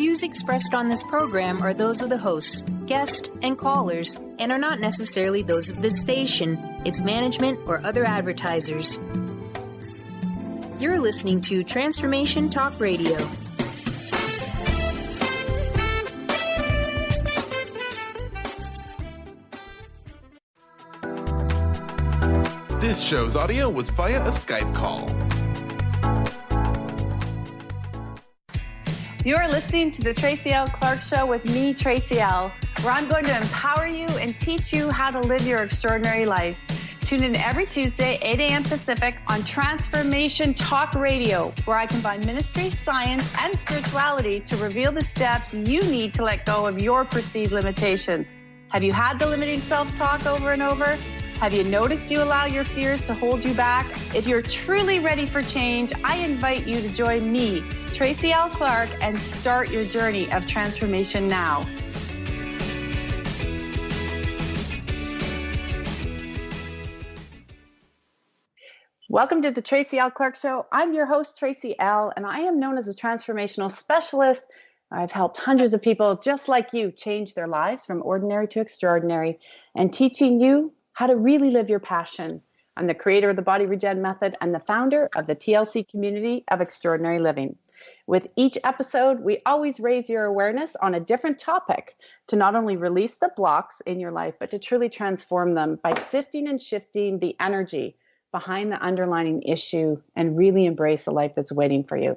views expressed on this program are those of the hosts, guests, and callers, and are not necessarily those of this station, its management, or other advertisers. You're listening to Transformation Talk Radio. This show's audio was via a Skype call. You are listening to the Tracy L. Clark Show with me, Tracy L., where I'm going to empower you and teach you how to live your extraordinary life. Tune in every Tuesday, 8 a.m. Pacific, on Transformation Talk Radio, where I combine ministry, science, and spirituality to reveal the steps you need to let go of your perceived limitations. Have you had the limiting self-talk over and over? Have you noticed you allow your fears to hold you back? If you're truly ready for change, I invite you to join me, Tracy L. Clark, and start your journey of transformation now. Welcome to the Tracy L. Clark Show. I'm your host, Tracy L., and I am known as a transformational specialist. I've helped hundreds of people just like you change their lives from ordinary to extraordinary and teaching you how to really live your passion. I'm the creator of the Body Regen Method and the founder of the TLC community of extraordinary living. With each episode, we always raise your awareness on a different topic to not only release the blocks in your life, but to truly transform them by sifting and shifting the energy behind the underlying issue and really embrace the life that's waiting for you.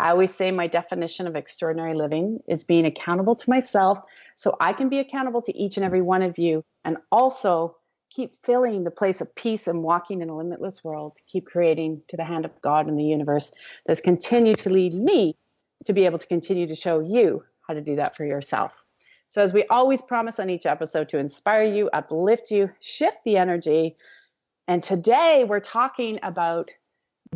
I always say my definition of extraordinary living is being accountable to myself so I can be accountable to each and every one of you, and also keep filling the place of peace and walking in a limitless world, keep creating to the hand of God and the universe that's continued to lead me to be able to continue to show you how to do that for yourself. So as we always promise on each episode, to inspire you, uplift you, shift the energy. And today we're talking about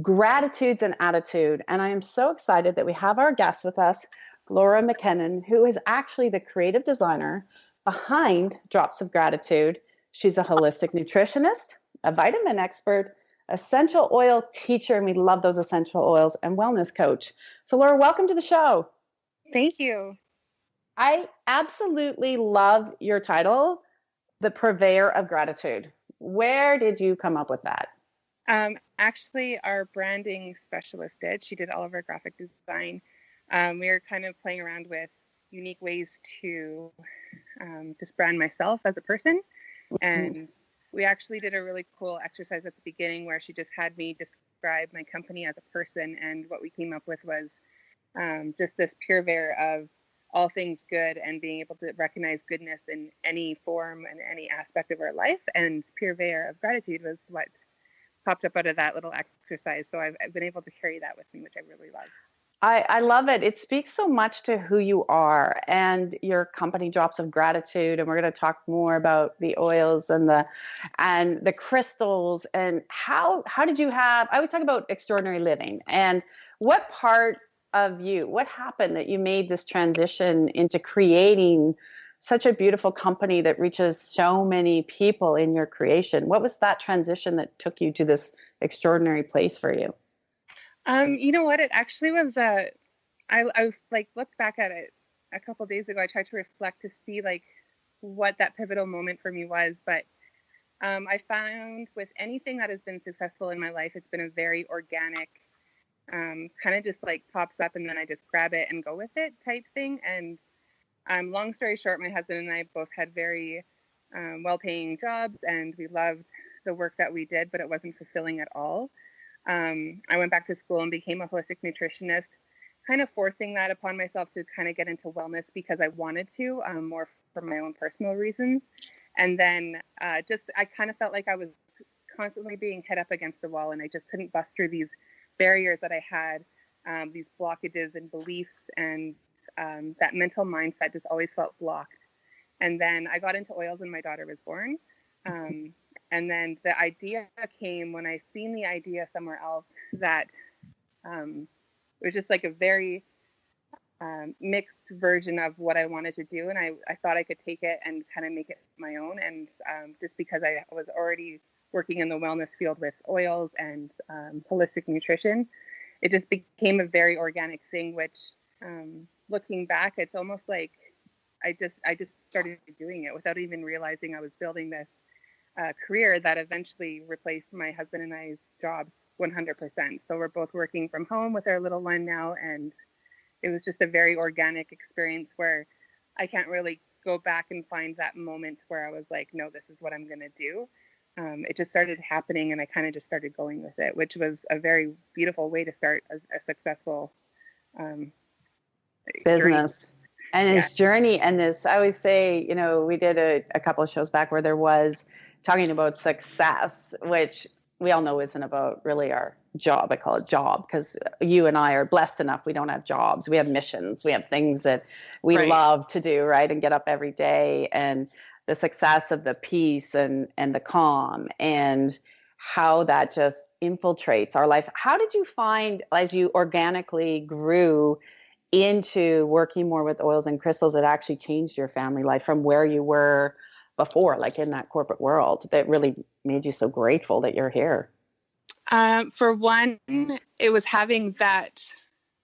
gratitudes and attitude. And I am so excited that we have our guest with us, Laura McKinnon, who is actually the creative designer behind Drops of Gratitude. She's a holistic nutritionist, a vitamin expert, essential oil teacher, and we love those essential oils, and wellness coach. So Laura, welcome to the show. Thank you. I absolutely love your title, The Purveyor of Gratitude. Where did you come up with that? Actually, our branding specialist did. She did all of our graphic design. We were kind of playing around with unique ways to just brand myself as a person. And we actually did a really cool exercise at the beginning where she just had me describe my company as a person. And what we came up with was just this purveyor of all things good and being able to recognize goodness in any form and any aspect of our life. And purveyor of gratitude was what popped up out of that little exercise. So I've been able to carry that with me, which I really love. I love it. It speaks so much to who you are and your company, Drops of Gratitude. And we're going to talk more about the oils and the crystals and how did you have, I always talk about extraordinary living, and what part of you, what happened that you made this transition into creating such a beautiful company that reaches so many people in your creation? What was that transition that took you to this extraordinary place for you? You know what? It actually was, I like looked back at it a couple of days ago. I tried to reflect to see like what that pivotal moment for me was. But I found with anything that has been successful in my life, it's been a very organic, kind of just like pops up and then I just grab it and go with it type thing. And long story short, my husband and I both had very well-paying jobs and we loved the work that we did, but it wasn't fulfilling at all. I went back to school and became a holistic nutritionist, kind of forcing that upon myself to kind of get into wellness because I wanted to, more for my own personal reasons. And then I kind of felt like I was constantly being hit up against the wall and I just couldn't bust through these barriers that I had, these blockages and beliefs, and that mental mindset just always felt blocked. And then I got into oils when my daughter was born. And then the idea came when I seen the idea somewhere else that it was just like a very mixed version of what I wanted to do. And I thought I could take it and kind of make it my own. And just because I was already working in the wellness field with oils and holistic nutrition, it just became a very organic thing, which looking back, it's almost like I just started doing it without even realizing I was building this career that eventually replaced my husband and I's jobs 100%. So we're both working from home with our little one now, and it was just a very organic experience where I can't really go back and find that moment where I was like, no, this is what I'm going to do. It just started happening, and I kind of just started going with it, which was a very beautiful way to start a successful business. Journey. And his journey, and this, I always say, you know, we did a couple of shows back where there was talking about success, which we all know isn't about really our job. I call it job because you and I are blessed enough. We don't have jobs. We have missions. We have things that we love to do, right? And get up every day. And the success of the peace and the calm and how that just infiltrates our life. How did you find, as you organically grew into working more with oils and crystals, it actually changed your family life from where you were before, like in that corporate world, that really made you so grateful that you're here? For one, it was having that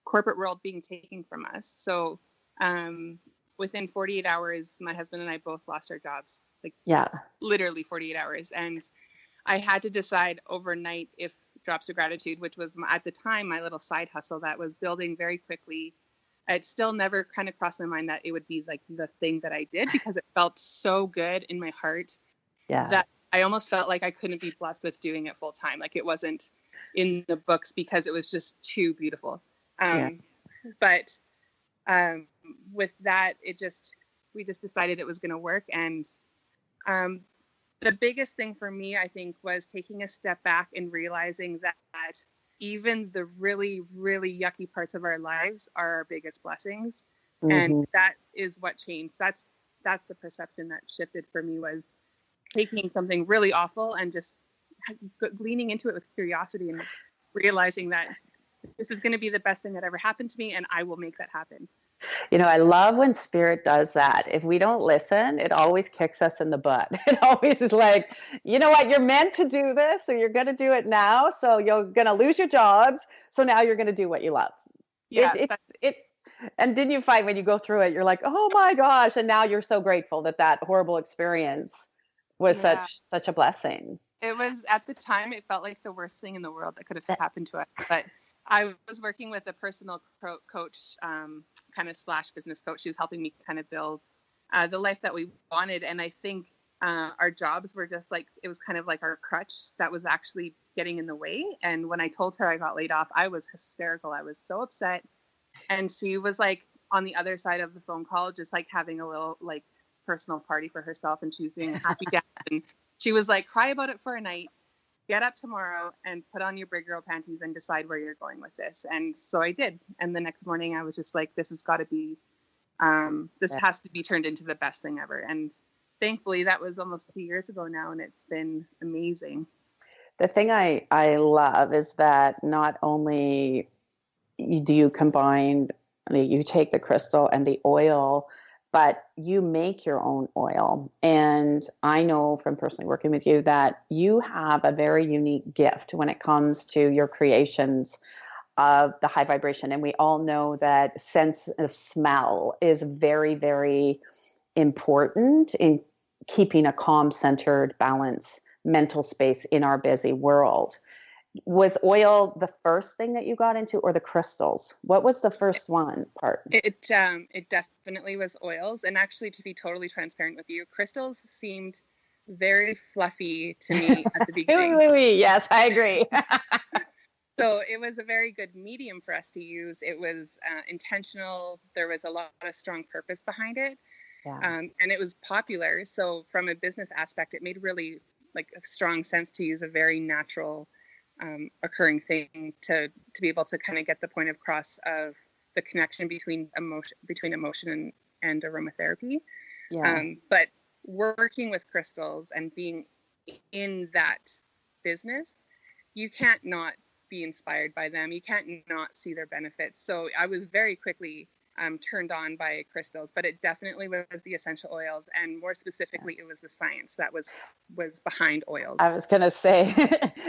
corporate world being taken from us. So within 48 hours, my husband and I both lost our jobs, literally 48 hours. And I had to decide overnight if Drops of Gratitude, which was at the time my little side hustle that was building very quickly. It still never kind of crossed my mind that it would be like the thing that I did, because it felt so good in my heart that I almost felt like I couldn't be blessed with doing it full time. Like it wasn't in the books because it was just too beautiful. But with that, we just decided it was going to work. And the biggest thing for me, I think, was taking a step back and realizing that even the really, really yucky parts of our lives are our biggest blessings. Mm-hmm. And that is what changed. That's the perception that shifted for me, was taking something really awful and just leaning into it with curiosity and realizing that this is going to be the best thing that ever happened to me, and I will make that happen. You know, I love when spirit does that. If we don't listen, it always kicks us in the butt. It always is like, you know what, you're meant to do this, so you're going to do it now. So you're going to lose your jobs. So now you're going to do what you love. Yeah. And didn't you find when you go through it, you're like, oh my gosh. And now you're so grateful that horrible experience was such a blessing. It was, at the time, it felt like the worst thing in the world that could have happened to us. But I was working with a personal coach, kind of / business coach. She was helping me kind of build the life that we wanted. And I think our jobs were just like, it was kind of like our crutch that was actually getting in the way. And when I told her I got laid off, I was hysterical. I was so upset. And she was like on the other side of the phone call, just like having a little like personal party for herself. And she was doing a happy dance. And she was like, cry about it for a night. Get up tomorrow and put on your big girl panties and decide where you're going with this. And so I did. And the next morning I was just like, this has got to be, has to be turned into the best thing ever. And thankfully that was almost 2 years ago now. And it's been amazing. The thing I love is that not only do you combine, you take the crystal and the oil, but you make your own oil. And I know from personally working with you that you have a very unique gift when it comes to your creations of the high vibration. And we all know that sense of smell is very, very important in keeping a calm, centered, balanced mental space in our busy world. Was oil the first thing that you got into, or the crystals? What was the first part? It definitely was oils. And actually, to be totally transparent with you, crystals seemed very fluffy to me at the beginning. Yes, I agree. So it was a very good medium for us to use. It was intentional. There was a lot of strong purpose behind it. Yeah. And it was popular. So from a business aspect, it made really like a strong sense to use a very natural occurring thing to be able to kind of get the point across of the connection between emotion and aromatherapy. Yeah. But working with crystals and being in that business, you can't not be inspired by them. You can't not see their benefits. So I was very quickly turned on by crystals, but it definitely was the essential oils, and more specifically, it was the science that was behind oils. I was going to say,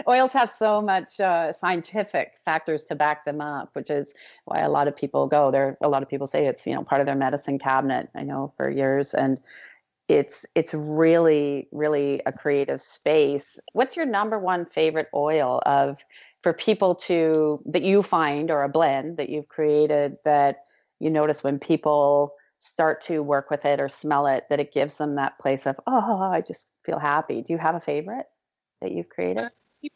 oils have so much scientific factors to back them up, which is why a lot of people go there. A lot of people say it's, part of their medicine cabinet. I know for years, and it's really, really a creative space. What's your number one favorite oil for people that you find, or a blend that you've created that you notice when people start to work with it or smell it, that it gives them that place of, oh, I just feel happy? Do you have a favorite that you've created?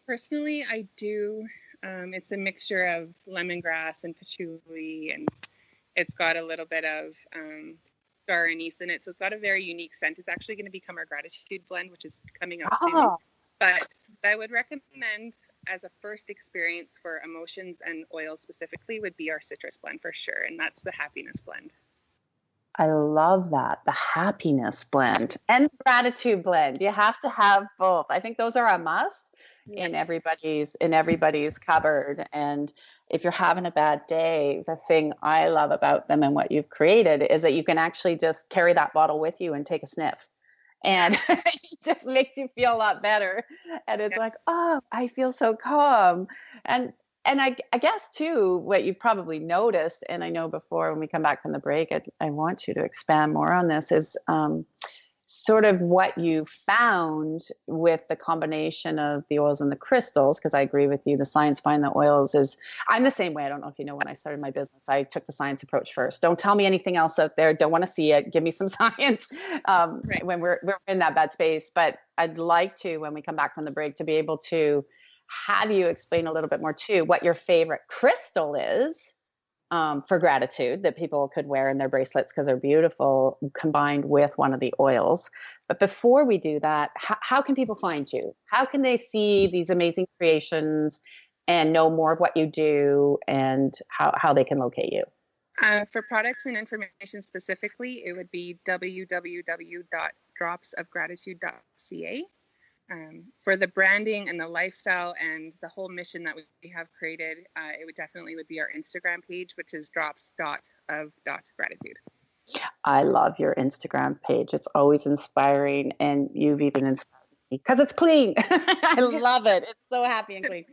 Personally, I do. It's a mixture of lemongrass and patchouli, and it's got a little bit of star anise in it. So it's got a very unique scent. It's actually going to become our gratitude blend, which is coming up soon. But I would recommend, as a first experience for emotions and oils specifically, would be our citrus blend for sure. And that's the happiness blend. I love that. The happiness blend and gratitude blend. You have to have both. I think those are a must in everybody's cupboard. And if you're having a bad day, the thing I love about them and what you've created is that you can actually just carry that bottle with you and take a sniff. And it just makes you feel a lot better. And it's like, oh, I feel so calm. And I guess, too, what you probably noticed, and I know before when we come back from the break, I want you to expand more on this, is sort of what you found with the combination of the oils and the crystals, because I agree with you, the science behind the oils is, I'm the same way. I don't know if you know, when I started my business, I took the science approach first. Don't tell me anything else out there. Don't want to see it. Give me some science when we're in that bad space. But I'd like to, when we come back from the break, to be able to have you explain a little bit more too what your favorite crystal is for gratitude that people could wear in their bracelets because they're beautiful, combined with one of the oils. But before we do that, how can people find you? How can they see these amazing creations and know more of what you do, and how they can locate you? For products and information specifically, it would be www.dropsofgratitude.ca. For the branding and the lifestyle and the whole mission that we have created, it would definitely be our Instagram page, which is drops.of.gratitude. I love your Instagram page. It's always inspiring, and you've even inspired me because it's clean. I love it. It's so happy and clean.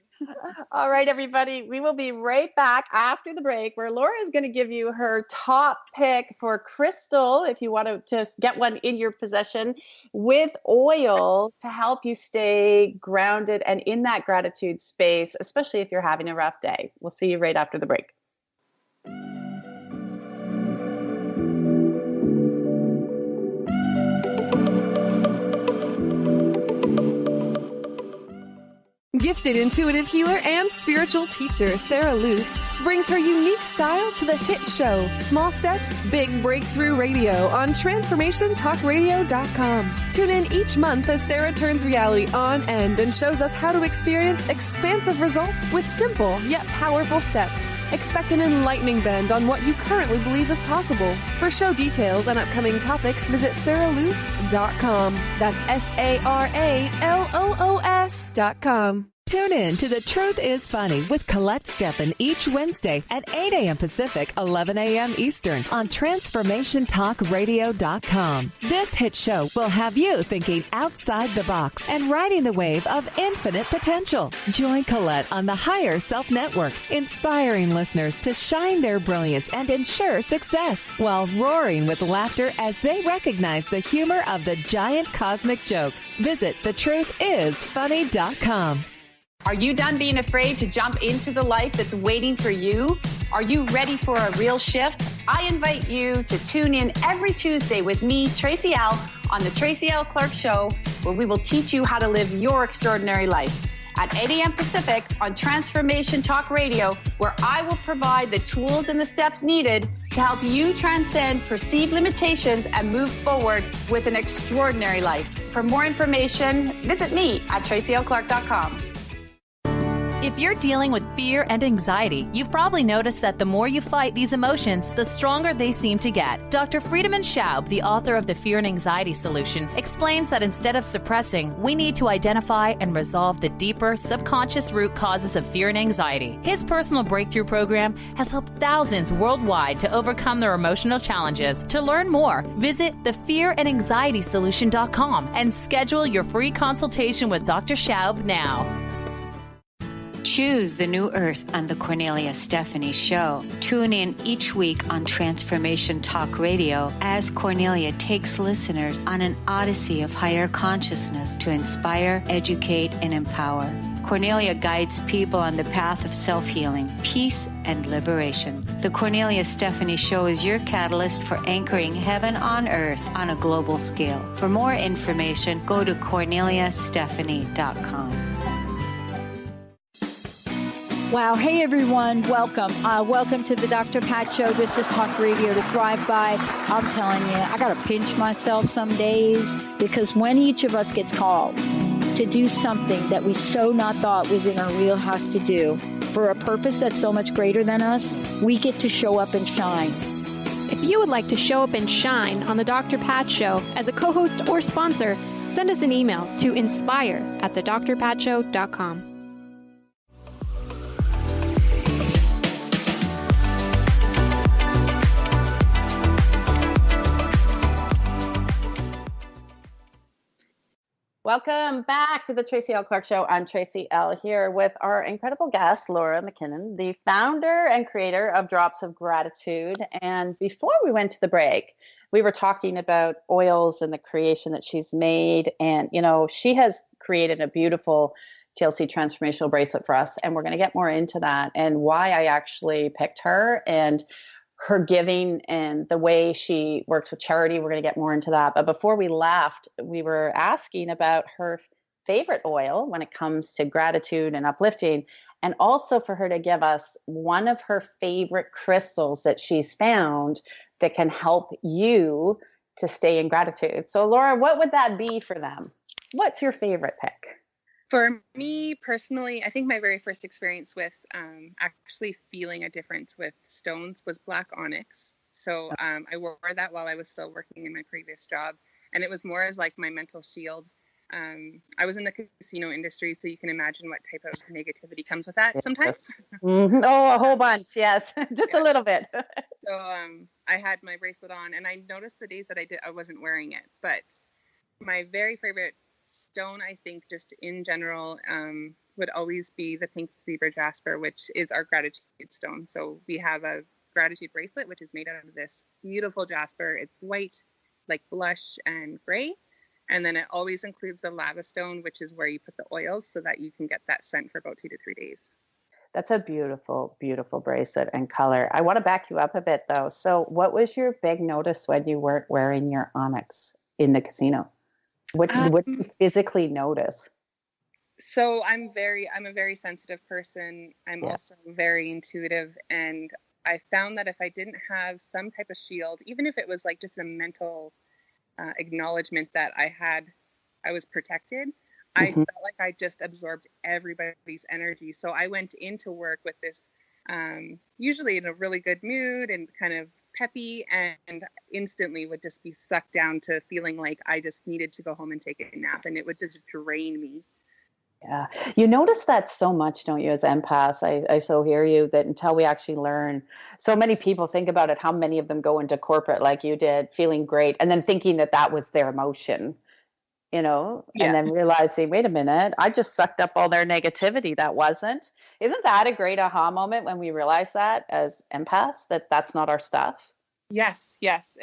All right, everybody. We will be right back after the break, where Laura is going to give you her top pick for crystal, if you want to just get one in your possession, with oil to help you stay grounded and in that gratitude space, especially if you're having a rough day. We'll see you right after the break. Gifted intuitive healer and spiritual teacher Sarah Luce brings her unique style to the hit show Small Steps, Big Breakthrough Radio on TransformationTalkRadio.com. Tune in each month as Sarah turns reality on end and shows us how to experience expansive results with simple yet powerful steps. Expect an enlightening bend on what you currently believe is possible. For show details and upcoming topics, visit SarahLuce.com. That's SarahLoos.com. Tune in to The Truth is Funny with Colette Steffen each Wednesday at 8 a.m. Pacific, 11 a.m. Eastern on TransformationTalkRadio.com. This hit show will have you thinking outside the box and riding the wave of infinite potential. Join Colette on the Higher Self Network, inspiring listeners to shine their brilliance and ensure success while roaring with laughter as they recognize the humor of the giant cosmic joke. Visit thetruthисfunny.com. Are you done being afraid to jump into the life that's waiting for you? Are you ready for a real shift? I invite you to tune in every Tuesday with me, Tracy L., on the Tracy L. Clark Show, where we will teach you how to live your extraordinary life. At 8 a.m. Pacific on Transformation Talk Radio, where I will provide the tools and the steps needed to help you transcend perceived limitations and move forward with an extraordinary life. For more information, visit me at TracyLClark.com. If you're dealing with fear and anxiety, you've probably noticed that the more you fight these emotions, the stronger they seem to get. Dr. Friedemann Schaub, the author of The Fear and Anxiety Solution, explains that instead of suppressing, we need to identify and resolve the deeper subconscious root causes of fear and anxiety. His personal breakthrough program has helped thousands worldwide to overcome their emotional challenges. To learn more, visit thefearandanxietysolution.com and schedule your free consultation with Dr. Schaub now. Choose the new earth on the Cornelia Stephanie Show. Tune in each week on Transformation Talk Radio as Cornelia takes listeners on an odyssey of higher consciousness to inspire, educate, and empower. Cornelia guides people on the path of self-healing, peace, and liberation. The Cornelia Stephanie Show is your catalyst for anchoring heaven on earth on a global scale. For more information, go to corneliastephanie.com. Wow. Hey, everyone. Welcome. Welcome to the Dr. Pat Show. This is Talk Radio to Thrive By. I'm telling you, I got to pinch myself some days because when each of us gets called to do something that we so not thought was in our wheelhouse to do for a purpose that's so much greater than us, we get to show up and shine. If you would like to show up and shine on the Dr. Pat Show as a co-host or sponsor, send us an email to inspire@thedrpatshow.com. Welcome back to the Tracy L. Clark Show. I'm Tracy L. here with our incredible guest, Laura McKinnon, the founder and creator of Drops of Gratitude. And before we went to the break, we were talking about oils and the creation that she's made. And, you know, she has created a beautiful TLC transformational bracelet for us. And we're going to get more into that and why I actually picked her and her giving and the way she works with charity. We're going to get more into that. But before we left, we were asking about her favorite oil when it comes to gratitude and uplifting, and also for her to give us one of her favorite crystals that she's found that can help you to stay in gratitude. So Laura, what would that be for them? What's your favorite pick? For me personally, I think my very first experience with actually feeling a difference with stones was black onyx. So I wore that while I was still working in my previous job. And it was more as like my mental shield. I was in the casino industry, so you can imagine what type of negativity comes with that sometimes. Mm-hmm. Oh, a whole bunch. Yes, just a little bit. So I had my bracelet on, and I noticed the days that I wasn't wearing it. But my very favorite stone, I think, just in general, would always be the pink zebra jasper, which is our gratitude stone. So we have a gratitude bracelet, which is made out of this beautiful jasper. It's white, like blush and gray. And then it always includes the lava stone, which is where you put the oils so that you can get that scent for about 2 to 3 days. That's a beautiful, beautiful bracelet and color. I want to back you up a bit, though. So what was your big notice when you weren't wearing your onyx in the casino? What did you physically notice? So I'm a very sensitive person. I'm also very intuitive. And I found that if I didn't have some type of shield, even if it was like just a mental acknowledgement that I was protected, I felt like I just absorbed everybody's energy. So I went into work with this, usually in a really good mood and kind of peppy, and instantly would just be sucked down to feeling like I just needed to go home and take a nap, and it would just drain me. Yeah. You notice that so much, don't you, as empaths? I so hear you that until we actually learn, so many people think about it, how many of them go into corporate like you did, feeling great, and then thinking that that was their emotion, you know, and then realizing, wait a minute, I just sucked up all their negativity. That wasn't. Isn't that a great aha moment when we realize that as empaths, that that's not our stuff? Yes. Yeah. So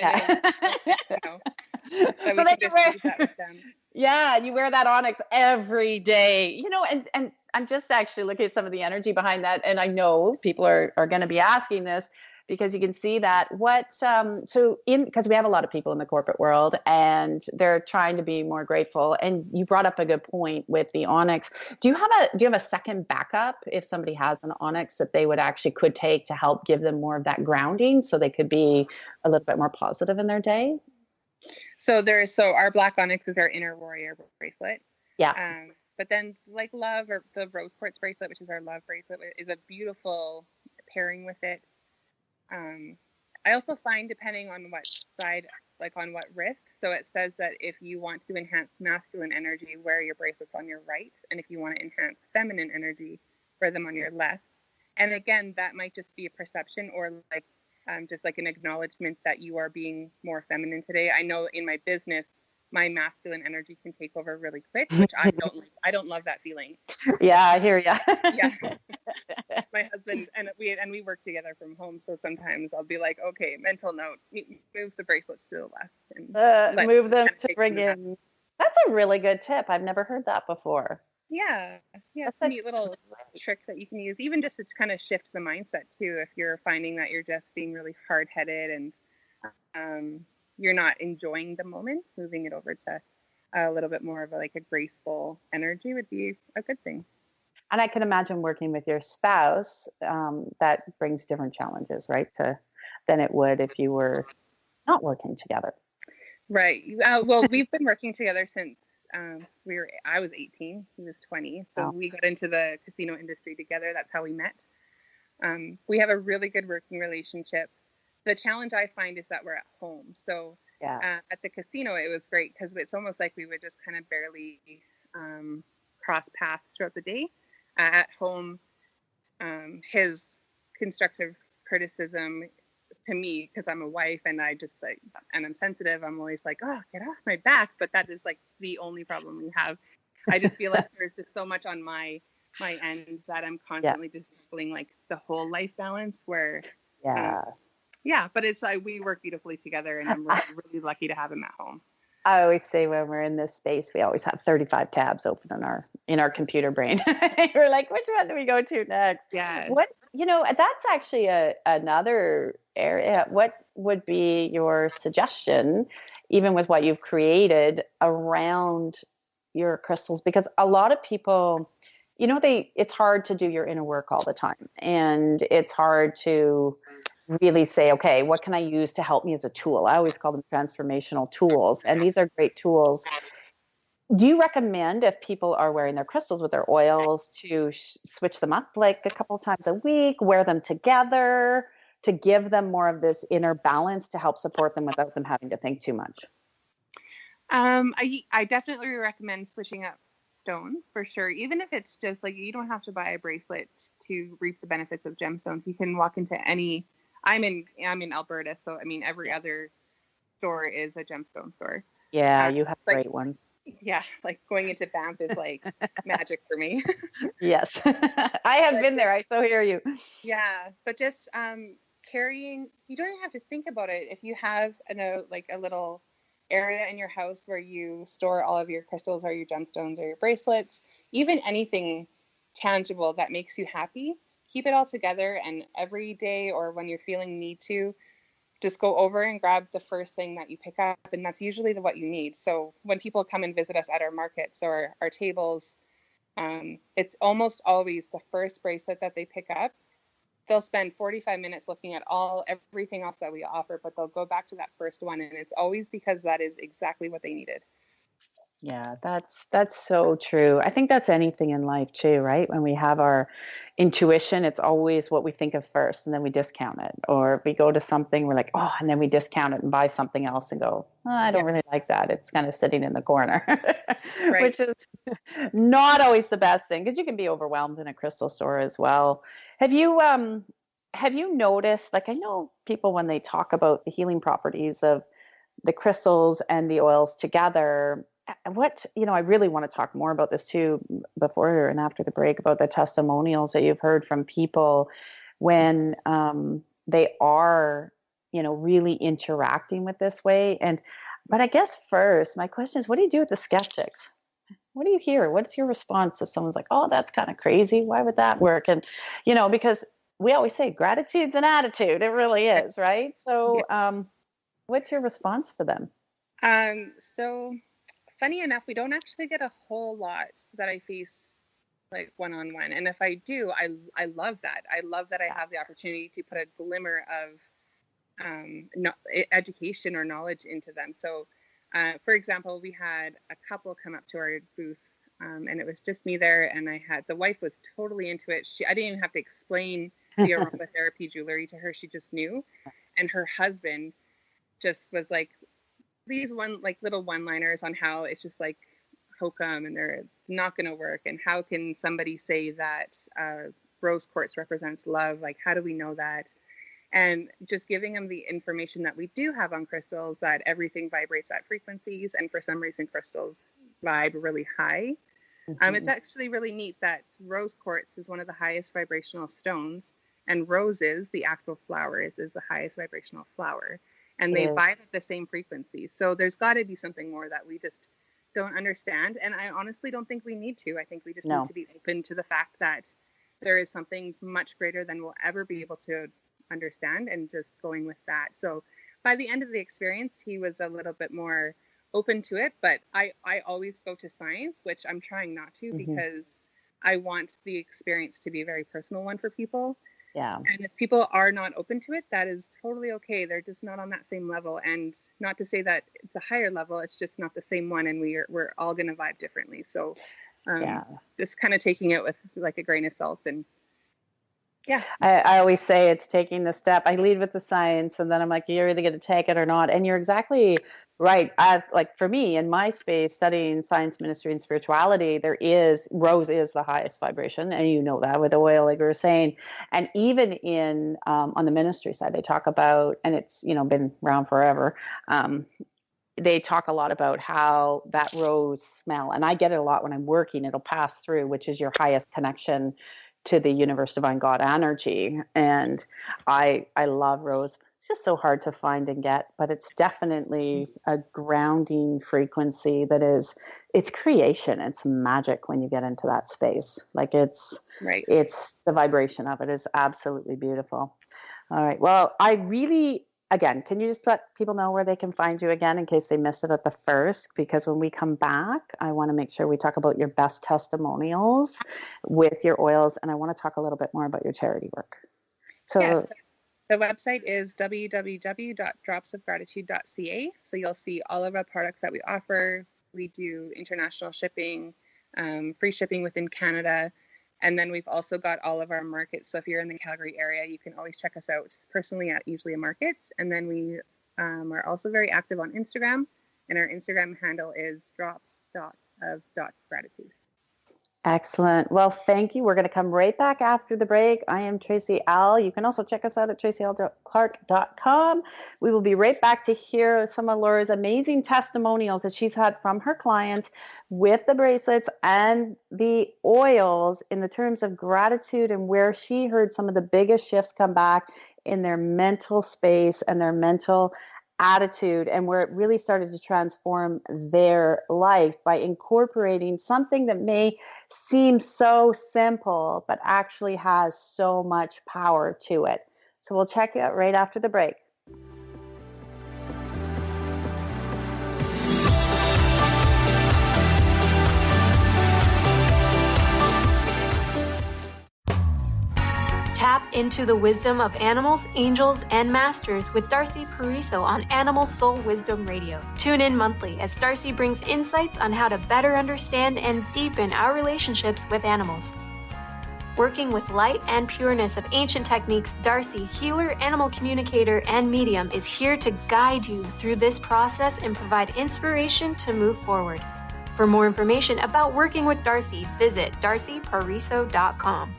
they can wear that with them. Yeah, you wear that onyx every day, you know, and I'm just actually looking at some of the energy behind that. And I know people are going to be asking this because you can see that because we have a lot of people in the corporate world and they're trying to be more grateful. And you brought up a good point with the onyx. Do you have a second backup if somebody has an onyx that they could take to help give them more of that grounding so they could be a little bit more positive in their day? So our black onyx is our inner warrior bracelet. Yeah. But then like love, or the rose quartz bracelet, which is our love bracelet, is a beautiful pairing with it. I also find, depending on what side, like on what wrist, so it says that if you want to enhance masculine energy, wear your bracelets on your right. And if you want to enhance feminine energy, wear them on your left. And again, that might just be a perception, or like just like an acknowledgement that you are being more feminine today. I know in my business, my masculine energy can take over really quick, which I don't like. I don't love that feeling. Yeah, I hear ya. Yeah. My husband and we work together from home, so sometimes I'll be like, okay, mental note, move the bracelets to the left and move them to bring in. That's a really good tip. I've never heard that before. Yeah, it's a neat little trick that you can use, even just to kind of shift the mindset too. If you're finding that you're just being really hard-headed and you're not enjoying the moment, moving it over to a little bit more of a graceful energy would be a good thing. And I can imagine working with your spouse, that brings different challenges, right, than it would if you were not working together. Right. Well, we've been working together since I was 18, he was 20. So we got into the casino industry together. That's how we met. We have a really good working relationship. The challenge I find is that we're at home. So at the casino, it was great because it's almost like we would just kind of barely cross paths throughout the day. At home, his constructive criticism to me, because I'm a wife and and I'm sensitive, I'm always like, oh, get off my back. But that is like the only problem we have. I just feel like there's just so much on my end that I'm constantly just feeling like the whole life balance where but it's we work beautifully together, and I'm really lucky to have him at home. I always say when we're in this space, we always have 35 tabs open in our computer brain. We're like, which one do we go to next? Yeah. That's actually another area. What would be your suggestion, even with what you've created around your crystals? Because a lot of people, it's hard to do your inner work all the time. And it's hard to really say, okay, what can I use to help me as a tool? I always call them transformational tools. And these are great tools. Do you recommend, if people are wearing their crystals with their oils, to switch them up like a couple times a week, wear them together to give them more of this inner balance to help support them without them having to think too much? I definitely recommend switching up stones for sure. Even if it's just like, you don't have to buy a bracelet to reap the benefits of gemstones. You can walk into any, I'm in Alberta, so I mean every other store is a gemstone store. Yeah, you have great ones. Yeah, like going into Banff is like magic for me. Yes, I have been there. I so hear you. Yeah, but just carrying, you don't even have to think about it. If you have a little area in your house where you store all of your crystals or your gemstones or your bracelets, even anything tangible that makes you happy, keep it all together, and every day or when you're feeling need to, just go over and grab the first thing that you pick up, and that's usually what you need. So when people come and visit us at our markets or our tables, it's almost always the first bracelet that they pick up. They'll spend 45 minutes looking at everything else that we offer, but they'll go back to that first one, and it's always because that is exactly what they needed. Yeah, that's so true. I think that's anything in life too, right? When we have our intuition, it's always what we think of first, and then we discount it. Or we go to something, we're like, oh, and then we discount it and buy something else and go, oh, I don't really like that. It's kind of sitting in the corner, which is not always the best thing, because you can be overwhelmed in a crystal store as well. Have you noticed, like, I know people when they talk about the healing properties of the crystals and the oils together, I really want to talk more about this too, before and after the break, about the testimonials that you've heard from people when they are, really interacting with this way. But I guess first, my question is, what do you do with the skeptics? What do you hear? What's your response if someone's like, oh, that's kind of crazy. Why would that work? And, because we always say gratitude's an attitude. It really is, right? So what's your response to them? So funny enough, we don't actually get a whole lot that I face like one-on-one. And if I do, I love that. I love that I have the opportunity to put a glimmer of education or knowledge into them. So, for example, we had a couple come up to our booth and it was just me there. And the wife was totally into it. I didn't even have to explain the aromatherapy jewelry to her. She just knew. And her husband just was like, these little one-liners on how it's just like hokum and they're not going to work. And how can somebody say that rose quartz represents love? Like, how do we know that? And just giving them the information that we do have on crystals, that everything vibrates at frequencies. And for some reason, crystals vibe really high. It's actually really neat that rose quartz is one of the highest vibrational stones, and roses, the actual flowers, is the highest vibrational flower. And they vibe at the same frequency. So there's got to be something more that we just don't understand. And I honestly don't think we need to. I think we just need to be open to the fact that there is something much greater than we'll ever be able to understand, and just going with that. So by the end of the experience, he was a little bit more open to it. But I always go to science, which I'm trying not to, because I want the experience to be a very personal one for people. Yeah. And if people are not open to it, that is totally okay. They're just not on that same level. And not to say that it's a higher level, it's just not the same one. And we're all going to vibe differently. So just kind of taking it with like a grain of salt. And I always say it's taking the step. I lead with the science, and then I'm like, you're either going to take it or not. And you're exactly right. Like for me, in my space, studying science, ministry, and spirituality, rose is the highest vibration. And you know that with oil, like we were saying. And even in, on the ministry side, they talk about, and it's, been around forever. They talk a lot about how that rose smell, and I get it a lot when I'm working, it'll pass through, which is your highest connection to the universe, divine God energy. And I love rose. It's just so hard to find and get, but it's definitely a grounding frequency it's creation. It's magic when you get into that space. Like it's the vibration of it is absolutely beautiful. All right. Well, again, can you just let people know where they can find you again in case they missed it at the first? Because when we come back, I want to make sure we talk about your best testimonials with your oils, and I want to talk a little bit more about your charity work. So yes, the website is www.dropsofgratitude.ca. So you'll see all of our products that we offer. We do international shipping, free shipping within Canada. And then we've also got all of our markets. So if you're in the Calgary area, you can always check us out personally at usually a market. And then we are also very active on Instagram. And our Instagram handle is drops.of.gratitude. Excellent. Well, thank you. We're going to come right back after the break. I am Tracy Al. You can also check us out at tracyalclark.com. We will be right back to hear some of Laura's amazing testimonials that she's had from her clients with the bracelets and the oils in the terms of gratitude, and where she heard some of the biggest shifts come back in their mental space and their mental attitude, and where it really started to transform their life by incorporating something that may seem so simple, but actually has so much power to it. So we'll check you out right after the break. Tap into the wisdom of animals, angels, and masters with Darcy Pariso on Animal Soul Wisdom Radio. Tune in monthly as Darcy brings insights on how to better understand and deepen our relationships with animals. Working with light and pureness of ancient techniques, Darcy, healer, animal communicator, and medium, is here to guide you through this process and provide inspiration to move forward. For more information about working with Darcy, visit darcypariso.com.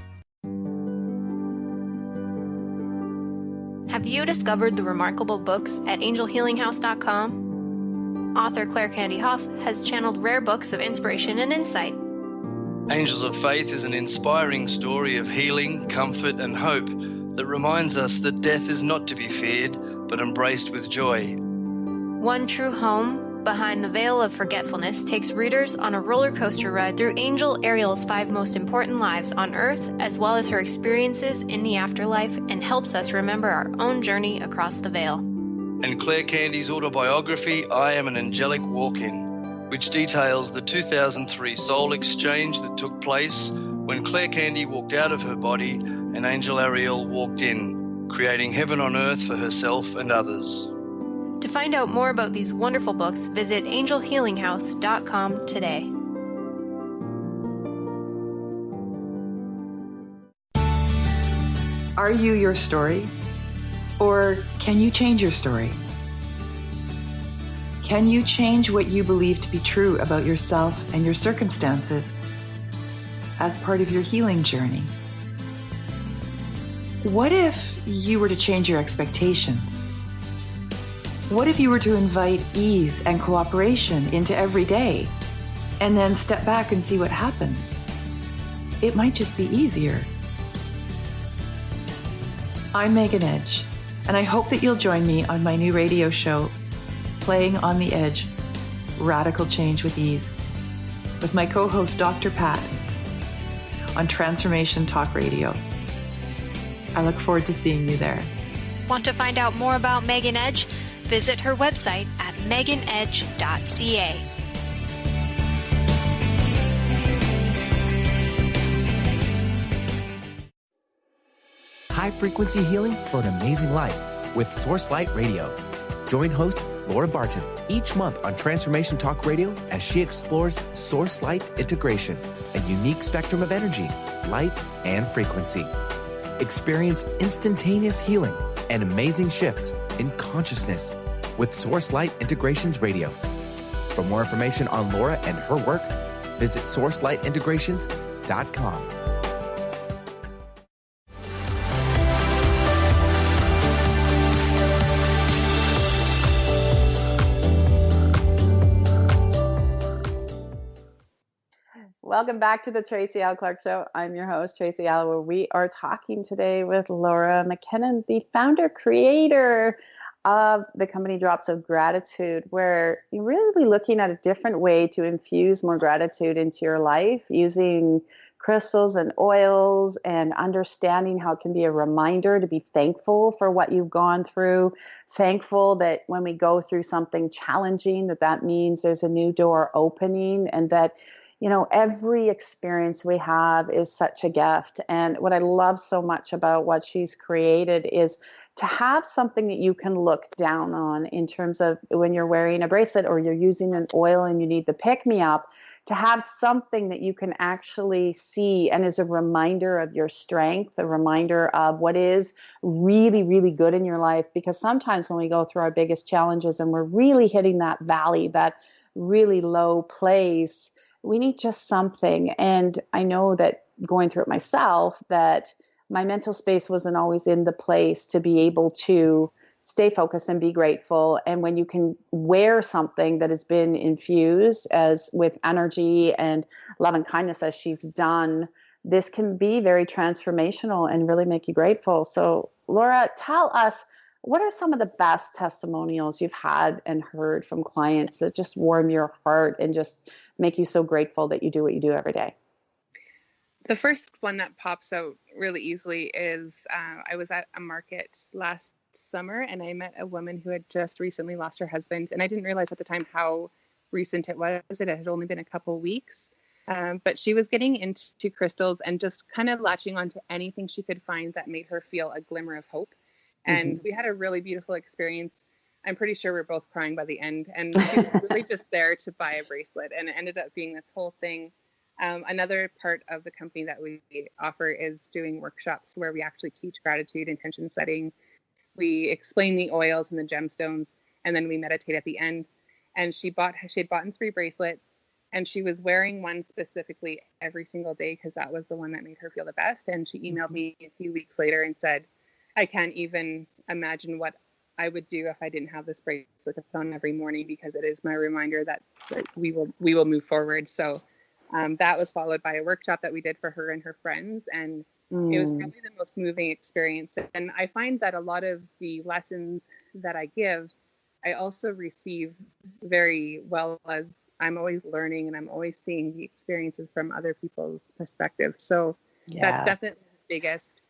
Have you discovered the remarkable books at angelhealinghouse.com? Author Claire Candy Hough has channeled rare books of inspiration and insight. Angels of Faith is an inspiring story of healing, comfort, and hope that reminds us that death is not to be feared, but embraced with joy. One True Home, Behind the Veil of Forgetfulness, takes readers on a roller coaster ride through Angel Ariel's 5 most important lives on Earth, as well as her experiences in the afterlife, and helps us remember our own journey across the veil. And Claire Candy's autobiography, I Am an Angelic Walk-In, which details the 2003 soul exchange that took place when Claire Candy walked out of her body and Angel Ariel walked in, creating heaven on earth for herself and others. To find out more about these wonderful books, visit angelhealinghouse.com today. Are you your story? Or can you change your story? Can you change what you believe to be true about yourself and your circumstances as part of your healing journey? What if you were to change your expectations? What if you were to invite ease and cooperation into every day and then step back and see what happens? It might just be easier. I'm Megan Edge, and I hope that you'll join me on my new radio show, Playing on the Edge, Radical Change with Ease, with my co-host Dr. Pat on Transformation Talk Radio. I look forward to seeing you there. Want to find out more about Megan Edge? Visit her website at meganedge.ca. High-frequency healing for an amazing life with Source Light Radio. Join host Laura Barton each month on Transformation Talk Radio as she explores Source Light integration, a unique spectrum of energy, light, and frequency. Experience instantaneous healing and amazing shifts in consciousness with Source Light Integrations Radio. For more information on Laura and her work, visit sourcelightintegrations.com. Welcome back to the Tracy L. Clark Show. I'm your host, Tracy L., where we are talking today with Laura McKinnon, the founder, creator of the company Drops of Gratitude, where you're really looking at a different way to infuse more gratitude into your life using crystals and oils and understanding how it can be a reminder to be thankful for what you've gone through, thankful that when we go through something challenging, that means there's a new door opening, and that every experience we have is such a gift. And what I love so much about what she's created is to have something that you can look down on in terms of when you're wearing a bracelet or you're using an oil and you need the pick-me-up, to have something that you can actually see and is a reminder of your strength, a reminder of what is really, really good in your life. Because sometimes when we go through our biggest challenges and we're really hitting that valley, that really low place, we need just something. And I know that going through it myself, that my mental space wasn't always in the place to be able to stay focused and be grateful. And when you can wear something that has been infused as with energy and love and kindness as she's done, this can be very transformational and really make you grateful. So Laura, tell us, what are some of the best testimonials you've had and heard from clients that just warm your heart and just make you so grateful that you do what you do every day? The first one that pops out really easily is I was at a market last summer and I met a woman who had just recently lost her husband. And I didn't realize at the time how recent it was. It had only been a couple weeks. But she was getting into crystals and just kind of latching onto anything she could find that made her feel a glimmer of hope. And we had a really beautiful experience. I'm pretty sure we're both crying by the end. And she was really just there to buy a bracelet. And it ended up being this whole thing. Another part of the company that we offer is doing workshops where we actually teach gratitude, intention setting. We explain the oils and the gemstones, and then we meditate at the end. And she had bought 3 bracelets, and she was wearing one specifically every single day because that was the one that made her feel the best. And she emailed me a few weeks later and said, I can't even imagine what I would do if I didn't have this bracelet on every morning, because it is my reminder that we will move forward. So that was followed by a workshop that we did for her and her friends. And it was probably the most moving experience. And I find that a lot of the lessons that I give, I also receive very well, as I'm always learning and I'm always seeing the experiences from other people's perspective. So that's definitely the biggest.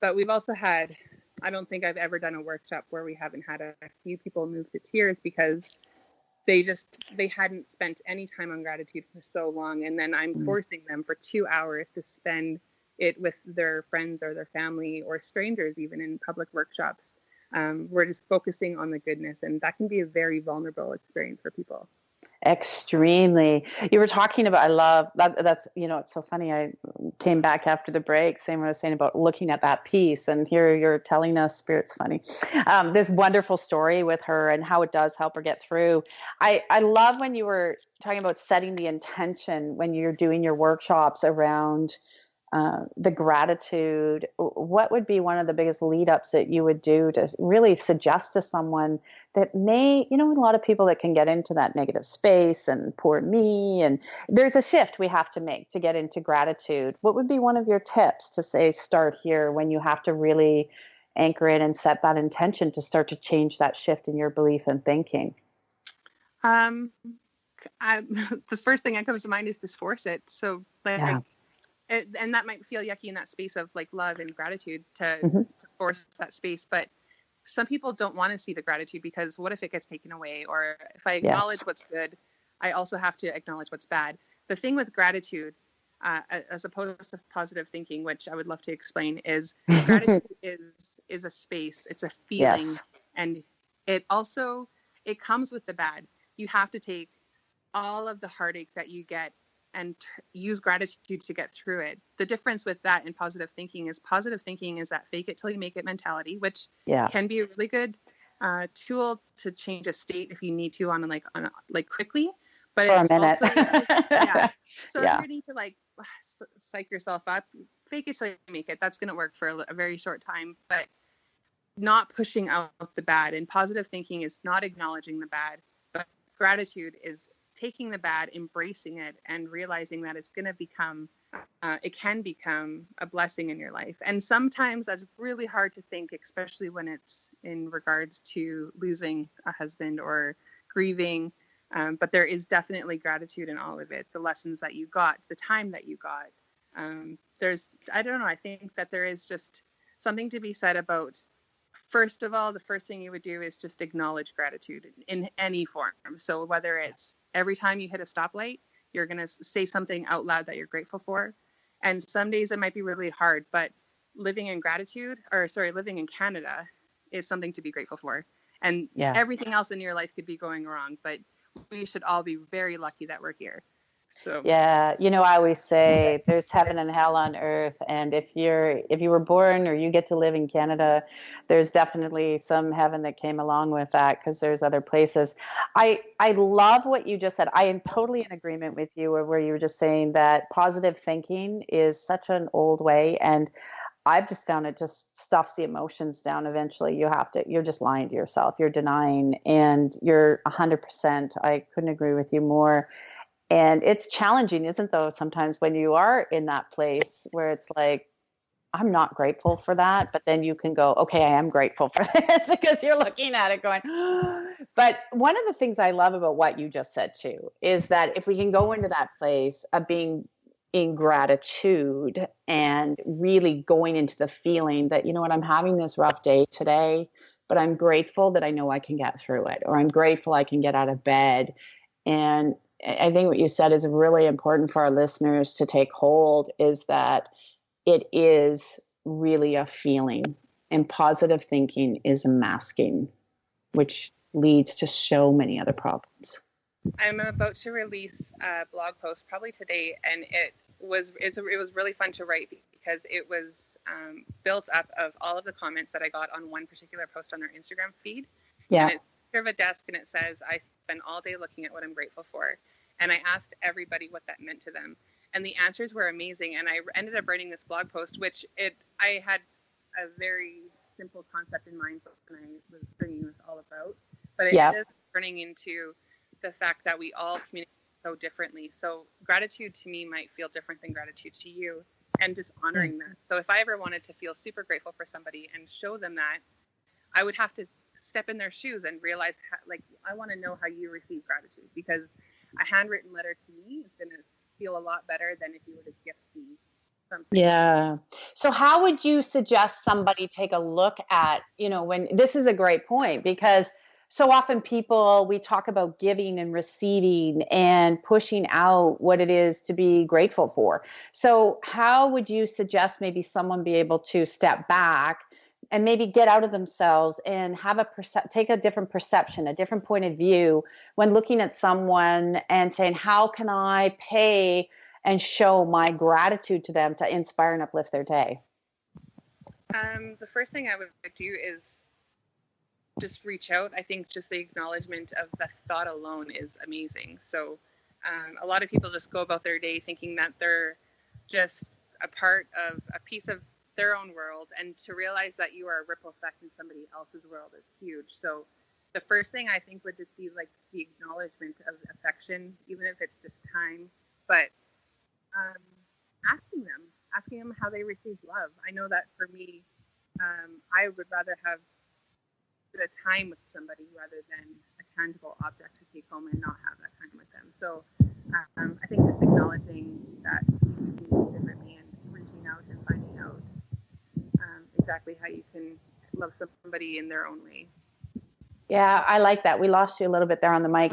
But we've also had, I don't think I've ever done a workshop where we haven't had a few people move to tears because they hadn't spent any time on gratitude for so long. And then I'm forcing them for 2 hours to spend it with their friends or their family or strangers, even in public workshops. We're just focusing on the goodness, and that can be a very vulnerable experience for people. Extremely. You were talking about, I love that. That's, it's so funny. I came back after the break, same what I was saying about looking at that piece. And here you're telling us, Spirit's funny, this wonderful story with her and how it does help her get through. I love when you were talking about setting the intention when you're doing your workshops around the gratitude. What would be one of the biggest lead ups that you would do to really suggest to someone that may, a lot of people that can get into that negative space and poor me, and there's a shift we have to make to get into gratitude. What would be one of your tips to say, start here when you have to really anchor it and set that intention to start to change that shift in your belief and thinking? The first thing that comes to mind is just force it. So and that might feel yucky in that space of like love and gratitude to force that space. But some people don't want to see the gratitude because what if it gets taken away? Or if I acknowledge what's good, I also have to acknowledge what's bad. The thing with gratitude, as opposed to positive thinking, which I would love to explain, is gratitude is a space. It's a feeling. And it comes with the bad. You have to take all of the heartache that you get and use gratitude to get through it. The difference with that and positive thinking is that fake it till you make it mentality, which can be a really good tool to change a state if you need to on quickly. But for it's a minute. Also, So if you need to psych yourself up, fake it till you make it. That's going to work for a very short time, but not pushing out the bad. And positive thinking is not acknowledging the bad, but gratitude is taking the bad, embracing it, and realizing that it's going to become, it can become a blessing in your life. And sometimes that's really hard to think, especially when it's in regards to losing a husband or grieving. But there is definitely gratitude in all of it. The lessons that you got, the time that you got. I think that there is just something to be said about, first of all, the first thing you would do is just acknowledge gratitude in any form. So whether it's every time you hit a stoplight, you're going to say something out loud that you're grateful for. And some days it might be really hard, but living in Canada is something to be grateful for. And everything else in your life could be going wrong, but we should all be very lucky that we're here. So I always say there's heaven and hell on earth, and if you were born or you get to live in Canada, there's definitely some heaven that came along with that, because there's other places. I love what you just said. I am totally in agreement with you, where you were just saying that positive thinking is such an old way, and I've just found it just stuffs the emotions down. Eventually you're just lying to yourself, you're denying, and you're 100%. I couldn't agree with you more. And it's challenging, isn't it, though, sometimes when you are in that place where it's like, I'm not grateful for that. But then you can go, okay, I am grateful for this, because you're looking at it going, But one of the things I love about what you just said too, is that if we can go into that place of being in gratitude and really going into the feeling that, I'm having this rough day today, but I'm grateful that I know I can get through it, or I'm grateful I can get out of bed. And I think what you said is really important for our listeners to take hold, is that it is really a feeling, and positive thinking is a masking, which leads to so many other problems. I'm about to release a blog post probably today, and it was really fun to write, because it was built up of all of the comments that I got on one particular post on their Instagram feed. Yeah. And it's of a desk, and it says, I spend all day looking at what I'm grateful for. And I asked everybody what that meant to them. And the answers were amazing. And I ended up writing this blog post, which I had a very simple concept in mind when I was bringing this all about. But it is turning into the fact that we all communicate so differently. So gratitude to me might feel different than gratitude to you, and just honoring that. So if I ever wanted to feel super grateful for somebody and show them that, I would have to step in their shoes and realize, I want to know how you receive gratitude, because a handwritten letter to me is going to feel a lot better than if you were to gift me something. Yeah. So how would you suggest somebody take a look at, when this is a great point, because so often we talk about giving and receiving and pushing out what it is to be grateful for. So how would you suggest maybe someone be able to step back, and maybe get out of themselves and have take a different perception, a different point of view when looking at someone and saying, how can I pay and show my gratitude to them to inspire and uplift their day? The first thing I would do is just reach out. I think just the acknowledgement of the thought alone is amazing. So a lot of people just go about their day thinking that they're just a part of a piece of their own world, and to realize that you are a ripple effect in somebody else's world is huge. So the first thing I think would just be like the acknowledgement of affection, even if it's just time, but asking them how they receive love. I know that for me, I would rather have the time with somebody rather than a tangible object to take home and not have that time with them. So I think just acknowledging that we do differently and reaching out and finding out exactly how you can love somebody in their own way. Yeah, I like that. We lost you a little bit there on the mic.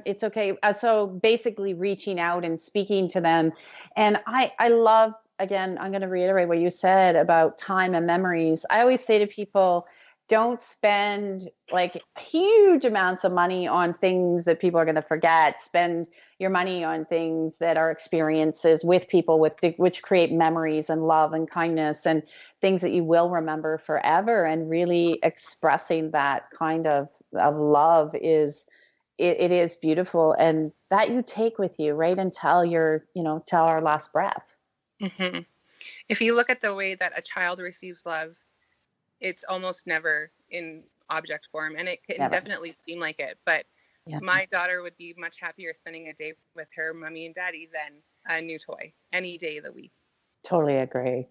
It's okay. So basically reaching out and speaking to them. And I love, again, I'm going to reiterate what you said about time and memories. I always say to people, don't spend like huge amounts of money on things that people are going to forget. Spend your money on things that are experiences with people which create memories and love and kindness and things that you will remember forever. And really expressing that kind of love is beautiful, and that you take with you right until till our last breath. Mm-hmm. If you look at the way that a child receives love, it's almost never in object form, and it can definitely seem like it, but my daughter would be much happier spending a day with her mommy and daddy than a new toy any day of the week. Totally agree.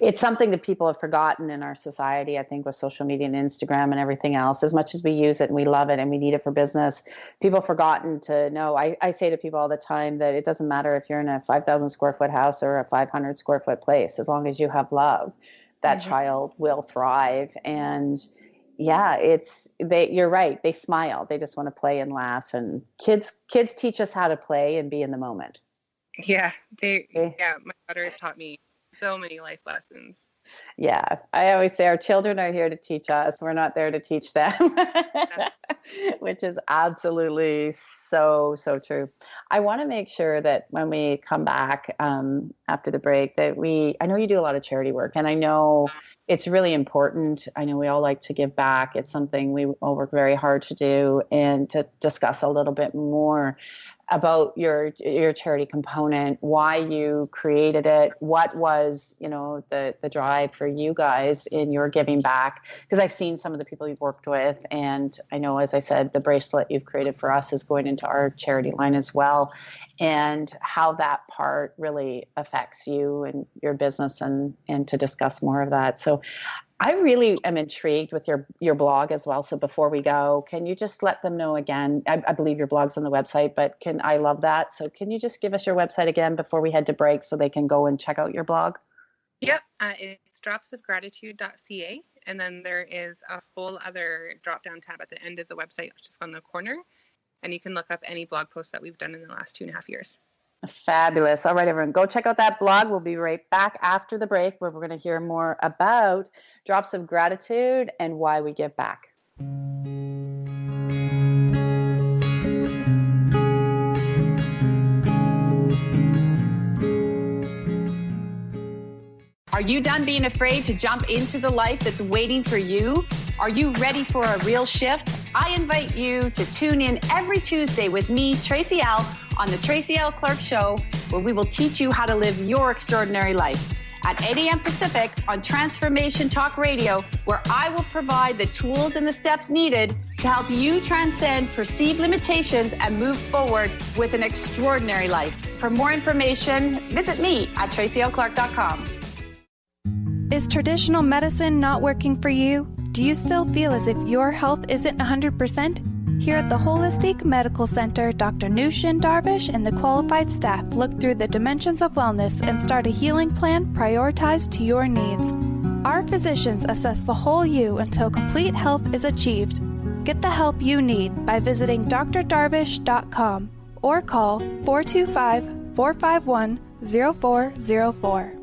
It's something that people have forgotten in our society, I think, with social media and Instagram and everything else. As much as we use it and we love it and we need it for business, people have forgotten to know. I say to people all the time that it doesn't matter if you're in a 5,000 square foot house or a 500 square foot place, as long as you have love, that child will thrive. And you're right. They smile. They just want to play and laugh. And kids teach us how to play and be in the moment. Yeah, my daughter has taught me so many life lessons. Yeah, I always say our children are here to teach us. We're not there to teach them, which is absolutely so true. I want to make sure that when we come back after the break that I know you do a lot of charity work, and I know it's really important. I know we all like to give back. It's something we all work very hard to do, and to discuss a little bit more about your charity component, why you created it, what was, the drive for you guys in your giving back. Because I've seen some of the people you've worked with, and I know, as I said, the bracelet you've created for us is going into our charity line as well, and how that part really affects you and your business, and to discuss more of that. So I really am intrigued with your blog as well. So before we go, can you just let them know again? I believe your blog's on the website, but I love that. So can you just give us your website again before we head to break so they can go and check out your blog? Yep. It's dropsofgratitude.ca. And then there is a whole other drop-down tab at the end of the website, which is on the corner. And you can look up any blog posts that we've done in the last 2.5 years. Fabulous. All right, everyone, go check out that blog. We'll be right back after the break, where we're going to hear more about Drops of Gratitude and why we give back. Are you done being afraid to jump into the life that's waiting for you? Are you ready for a real shift? I invite you to tune in every Tuesday with me, Tracy L., on the Tracy L. Clark Show, where we will teach you how to live your extraordinary life. At 8 a.m. Pacific on Transformation Talk Radio, where I will provide the tools and the steps needed to help you transcend perceived limitations and move forward with an extraordinary life. For more information, visit me at tracylclark.com. Is traditional medicine not working for you? Do you still feel as if your health isn't 100%? Here at the Holistic Medical Center, Dr. Nushin Darvish and the qualified staff look through the dimensions of wellness and start a healing plan prioritized to your needs. Our physicians assess the whole you until complete health is achieved. Get the help you need by visiting drdarvish.com or call 425-451-0404.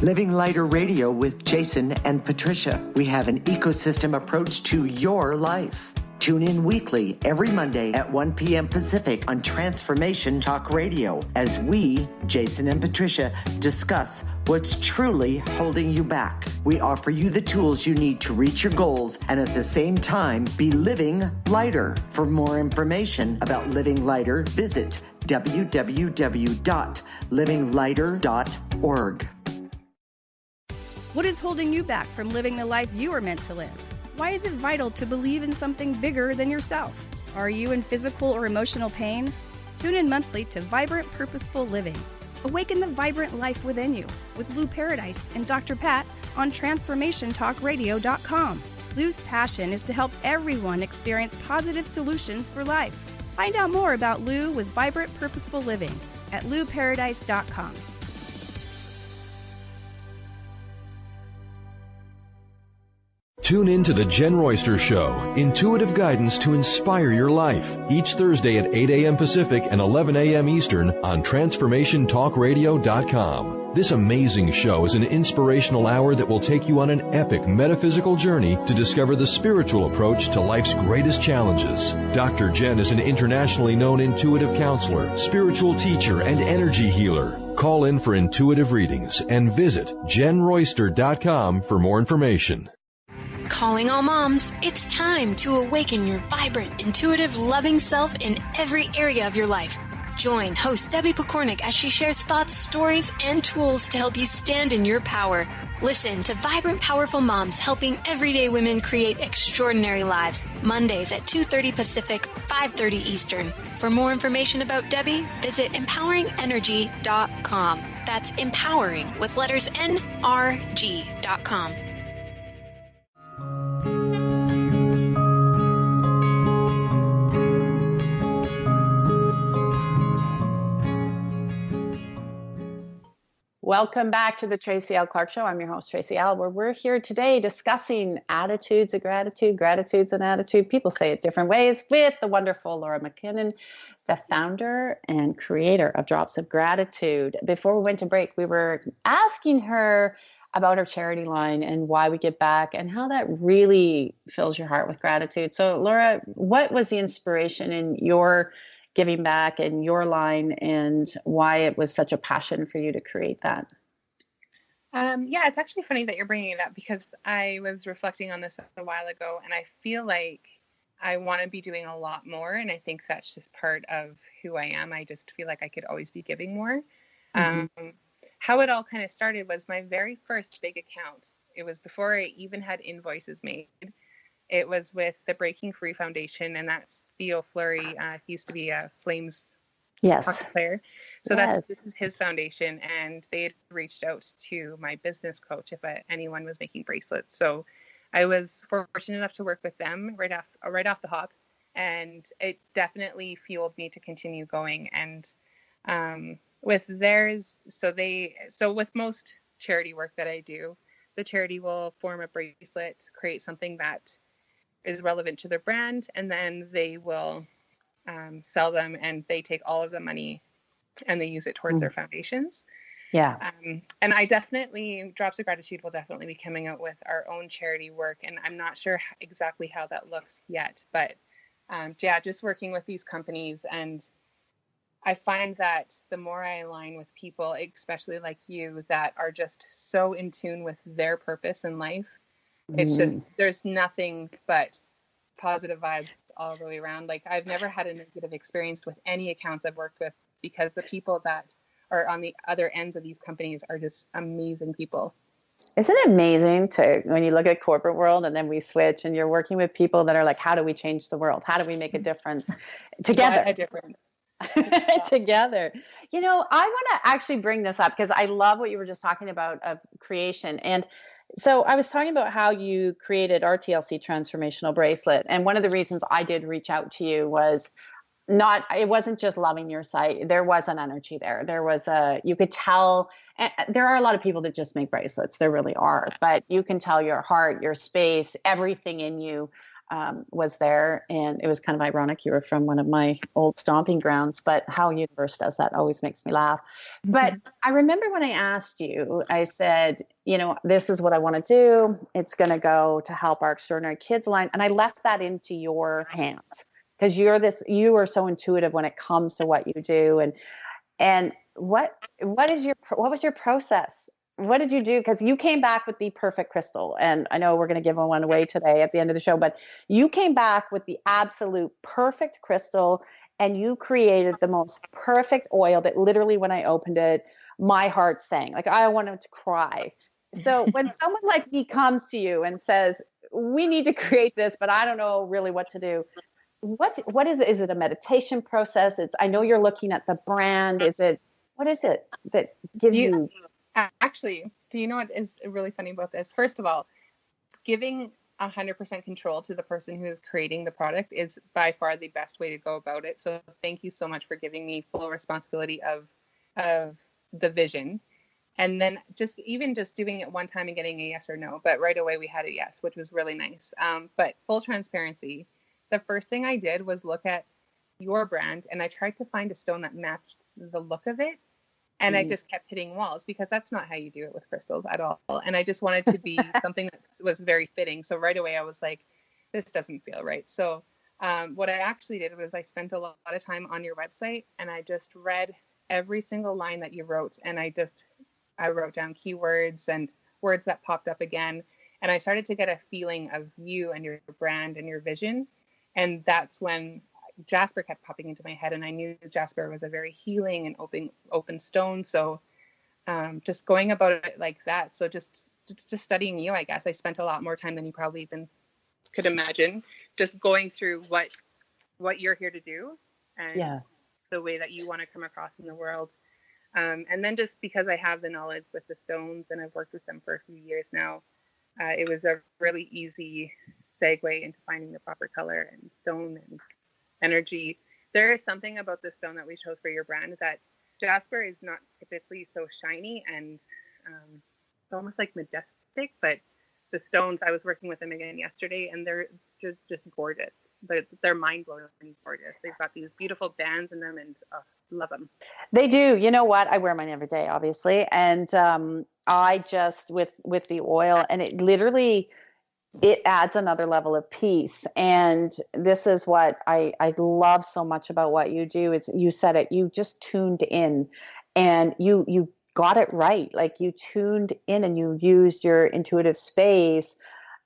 Living Lighter Radio with Jason and Patricia. We have an ecosystem approach to your life. Tune in weekly every Monday at 1 p.m. Pacific on Transformation Talk Radio as we, Jason and Patricia, discuss what's truly holding you back. We offer you the tools you need to reach your goals and at the same time be living lighter. For more information about Living Lighter, visit www.livinglighter.org. What is holding you back from living the life you are meant to live? Why is it vital to believe in something bigger than yourself? Are you in physical or emotional pain? Tune in monthly to Vibrant Purposeful Living. Awaken the vibrant life within you with Lou Paradise and Dr. Pat on TransformationTalkRadio.com. Lou's passion is to help everyone experience positive solutions for life. Find out more about Lou with Vibrant Purposeful Living at LouParadise.com. Tune in to The Jen Royster Show, intuitive guidance to inspire your life, each Thursday at 8 a.m. Pacific and 11 a.m. Eastern on TransformationTalkRadio.com. This amazing show is an inspirational hour that will take you on an epic metaphysical journey to discover the spiritual approach to life's greatest challenges. Dr. Jen is an internationally known intuitive counselor, spiritual teacher, and energy healer. Call in for intuitive readings and visit JenRoyster.com for more information. Calling all moms, it's time to awaken your vibrant, intuitive, loving self in every area of your life. Join host Debbie Pokornik as she shares thoughts, stories, and tools to help you stand in your power. Listen to Vibrant, Powerful Moms helping everyday women create extraordinary lives. Mondays at 2:30 Pacific, 5:30 Eastern. For more information about Debbie, visit empoweringenergy.com. That's empowering with letters NRG.com. Welcome back to the Tracy L. Clark Show. I'm your host, Tracy L., where we're here today discussing attitudes of gratitude, gratitudes and attitude. People say it different ways with the wonderful Laura McKinnon, the founder and creator of Drops of Gratitude. Before we went to break, we were asking her about her charity line and why we give back and how that really fills your heart with gratitude. So, Laura, what was the inspiration in your giving back and your line and why it was such a passion for you to create that? Yeah, it's actually funny that you're bringing it up because I was reflecting on this a while ago and I feel like I want to be doing a lot more. And I think that's just part of who I am. I just feel like I could always be giving more. Mm-hmm. How it all kind of started was my very first big account. It was before I even had invoices made. It was with the Breaking Free Foundation, and that's Theo Fleury. He used to be a Flames hockey player. So this is his foundation, and they had reached out to my business coach if anyone was making bracelets. So I was fortunate enough to work with them right off the hop, and it definitely fueled me to continue going. And with theirs, so with most charity work that I do, the charity will form a bracelet, create something that is relevant to their brand, and then they will sell them, and they take all of the money and they use it towards their foundations. Yeah. And I definitely, Drops of Gratitude will definitely be coming out with our own charity work, and I'm not sure exactly how that looks yet, but just working with these companies, and I find that the more I align with people, especially like you, that are just so in tune with their purpose in life, it's just, there's nothing but positive vibes all the way around. Like, I've never had a negative experience with any accounts I've worked with, because the people that are on the other ends of these companies are just amazing people. Isn't it amazing when you look at corporate world and then we switch and you're working with people that are like, how do we change the world? How do we make a difference together? What a difference. Together. You know, I want to actually bring this up because I love what you were just talking about of creation. And so I was talking about how you created RTLC Transformational Bracelet. And one of the reasons I did reach out to you was it wasn't just loving your site. There was an energy there. There was you could tell, there are a lot of people that just make bracelets. There really are, but you can tell your heart, your space, everything in you was there, and it was kind of ironic. You were from one of my old stomping grounds, but how universe does that always makes me laugh. But I remember when I asked you, I said, this is what I want to do. It's going to go to help our Extraordinary Kids line. And I left that into your hands because you are so intuitive when it comes to what you do. And what was your process? What did you do? Because you came back with the perfect crystal. And I know we're going to give one away today at the end of the show, but you came back with the absolute perfect crystal, and you created the most perfect oil that literally, when I opened it, my heart sang. Like, I wanted to cry. So when someone like me comes to you and says, we need to create this, but I don't know really what to do, what is it? Is it a meditation process? I know you're looking at the brand. What is it that gives you? Actually, do you know what is really funny about this? First of all, giving 100% control to the person who is creating the product is by far the best way to go about it. So thank you so much for giving me full responsibility of the vision. And then just doing it one time and getting a yes or no. But right away we had a yes, which was really nice. But full transparency, the first thing I did was look at your brand, and I tried to find a stone that matched the look of it. And I just kept hitting walls because that's not how you do it with crystals at all. And I just wanted to be something that was very fitting. So right away I was like, this doesn't feel right. So what I actually did was I spent a lot of time on your website, and I just read every single line that you wrote. And I wrote down keywords and words that popped up again. And I started to get a feeling of you and your brand and your vision. And that's when Jasper kept popping into my head, and I knew Jasper was a very healing and open stone. So just going about it like that. So just studying you, I guess I spent a lot more time than you probably even could imagine, just going through what you're here to do and the way that you want to come across in the world. And then just because I have the knowledge with the stones and I've worked with them for a few years now, it was a really easy segue into finding the proper color and stone and energy. There is something about the stone that we chose for your brand that Jasper is not typically so shiny and it's almost like majestic, but the stones, I was working with them again yesterday, and they're just gorgeous. They're mind-blowingly gorgeous. They've got these beautiful bands in them, and love them. They do. You know what? I wear mine every day, obviously. And I just, with the oil, and it literally, it adds another level of peace. And this is what I love so much about what you do. It's, you said it, you just tuned in, and you got it right. Like, you tuned in and you used your intuitive space,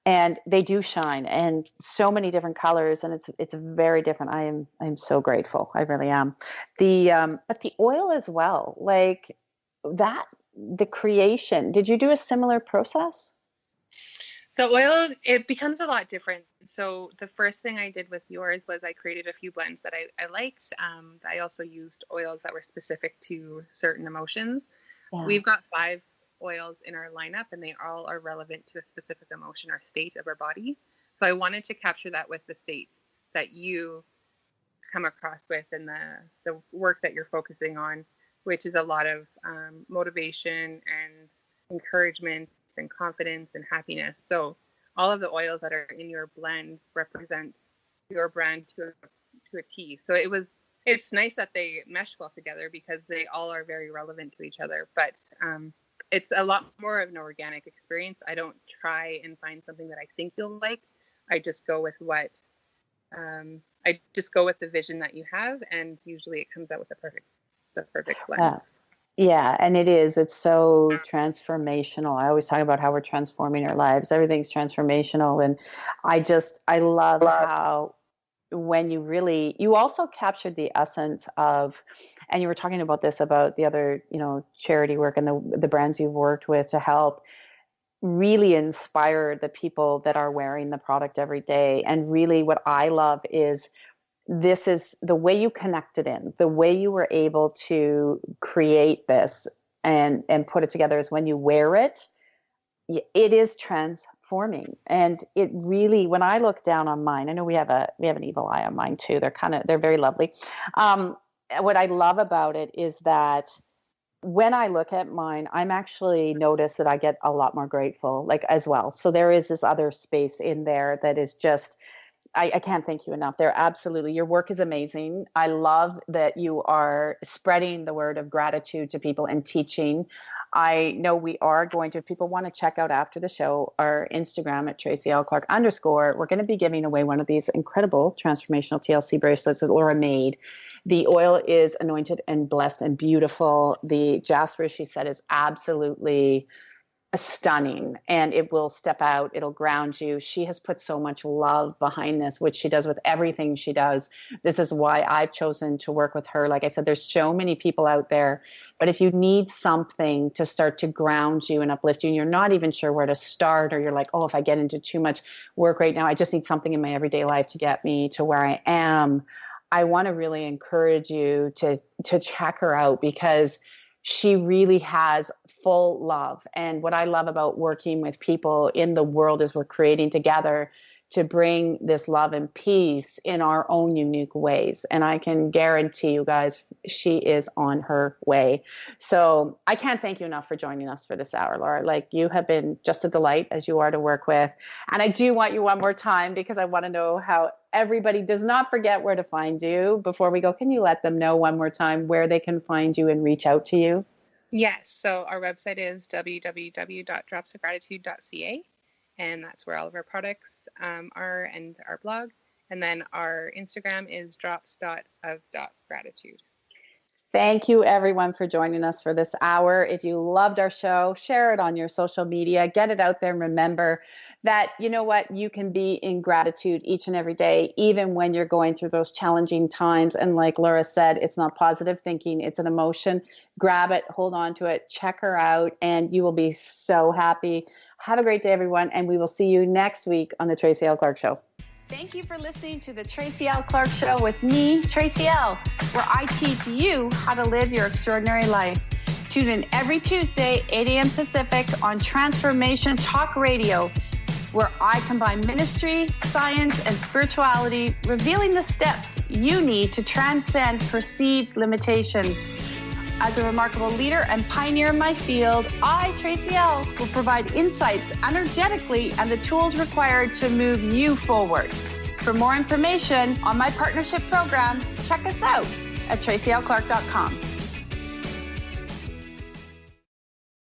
and they do shine, and so many different colors, and it's very different. I'm so grateful. I really am. But the oil as well, like that, the creation, did you do a similar process? So oil, it becomes a lot different. So the first thing I did with yours was I created a few blends that I liked. I also used oils that were specific to certain emotions. Yeah. We've got 5 oils in our lineup, and they all are relevant to a specific emotion or state of our body. So I wanted to capture that with the state that you come across with and the work that you're focusing on, which is a lot of motivation and encouragement and confidence and happiness. So all of the oils that are in your blend represent your brand to a T. So it's nice that they mesh well together because they all are very relevant to each other. But it's a lot more of an organic experience. I don't try and find something that I think you'll like. I just go with the vision that you have, and usually it comes out with the perfect blend. Yeah, and it's so transformational. I always talk about how we're transforming our lives. Everything's transformational. And I love how when you also captured the essence of, and you were talking about this, about the other, charity work and the brands you've worked with to help really inspire the people that are wearing the product every day. And really what I love is, this is the way you connected in, the way you were able to create this and put it together is when you wear it, it is transforming. And it really, when I look down on mine, I know we have an evil eye on mine too. They're very lovely. What I love about it is that when I look at mine, I'm actually notice that I get a lot more grateful, like, as well. So there is this other space in there that is just, I can't thank you enough. They're absolutely, your work is amazing. I love that you are spreading the word of gratitude to people and teaching. I know we are going to, if people want to check out after the show, our Instagram at Tracy L. Clark _ we're going to be giving away one of these incredible transformational TLC bracelets that Laura made. The oil is anointed and blessed and beautiful. The jasper, she said, is absolutely stunning, and it will step out. It'll ground you. She has put so much love behind this, which she does with everything she does. This is why I've chosen to work with her. Like I said, there's so many people out there, but if you need something to start to ground you and uplift you, and you're not even sure where to start, or you're like, oh, if I get into too much work right now, I just need something in my everyday life to get me to where I am, I want to really encourage you to check her out, because she really has full love. And what I love about working with people in the world is we're creating together to bring this love and peace in our own unique ways. And I can guarantee you guys, she is on her way. So I can't thank you enough for joining us for this hour, Laura. Like, you have been just a delight, as you are to work with. And I do want you one more time, because I want to know how everybody does not forget where to find you. Before we go, can you let them know one more time where they can find you and reach out to you? Yes. So our website is www.dropsofgratitude.ca. And that's where all of our products are, and our blog. And then our Instagram is drops.of.gratitude. Thank you, everyone, for joining us for this hour. If you loved our show, share it on your social media, get it out there. And remember that, you know what, you can be in gratitude each and every day, even when you're going through those challenging times. And like Laura said, it's not positive thinking, it's an emotion. Grab it, hold on to it, check her out, and you will be so happy. Have a great day, everyone, and we will see you next week on the Tracy L. Clark Show. Thank you for listening to the Tracy L. Clark Show with me, Tracy L., where I teach you how to live your extraordinary life. Tune in every Tuesday, 8 a.m. Pacific on Transformation Talk Radio, where I combine ministry, science, and spirituality, revealing the steps you need to transcend perceived limitations. As a remarkable leader and pioneer in my field, I, Tracy L., will provide insights energetically and the tools required to move you forward. For more information on my partnership program, check us out at tracylclark.com.